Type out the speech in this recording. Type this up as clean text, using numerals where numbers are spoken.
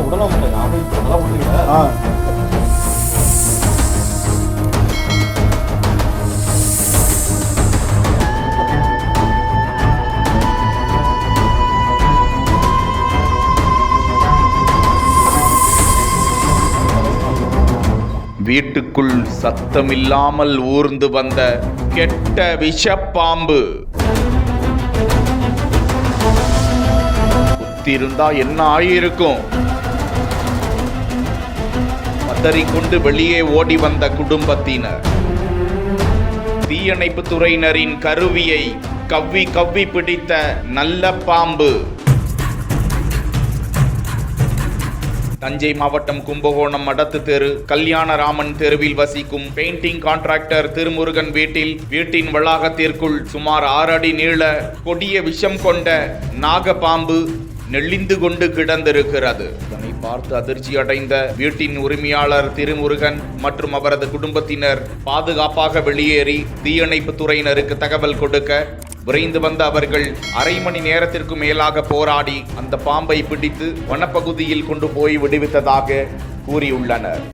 விடலாம் மாட்டேன். நான் போய் அதெல்லாம் விட்டுருங்க. வீட்டுக்குள் சத்தமில்லாமல் ஊர்ந்து வந்த கெட்ட விஷப்பாம்பு. குத்திருந்தா என்ன ஆகியிருக்கும்? பதறிக்கொண்டு வெளியே ஓடி வந்த குடும்பத்தினர் தீயணைப்பு துறையினரின் கருவியை கவ்வி கவ்வி பிடித்த நல்ல பாம்பு. தஞ்சை மாவட்டம் கும்பகோணம் மடத்து தெரு கல்யாணராமன் தெருவில் வசிக்கும் பெயிண்டிங் கான்ட்ராக்டர் திருமுருகன் வீட்டின் வளாகத்திற்குள் சுமார் 6 அடி நீள கொடிய விஷம் கொண்ட நாகப்பாம்பு நெளிந்து கொண்டு கிடந்திருக்கிறது. இதனை பார்த்து அதிர்ச்சி அடைந்த வீட்டின் உரிமையாளர் திருமுருகன் மற்றும் அவரது குடும்பத்தினர் பாதுகாப்பாக வெளியேறி தீயணைப்பு துறையினருக்கு தகவல் கொடுக்க விரைந்து வந்த அவர்கள் அரை மணி நேரத்திற்கு மேலாக போராடி அந்த பாம்பை பிடித்து வனப்பகுதியில் கொண்டு போய் விடுவித்ததாக கூறியுள்ளனர்.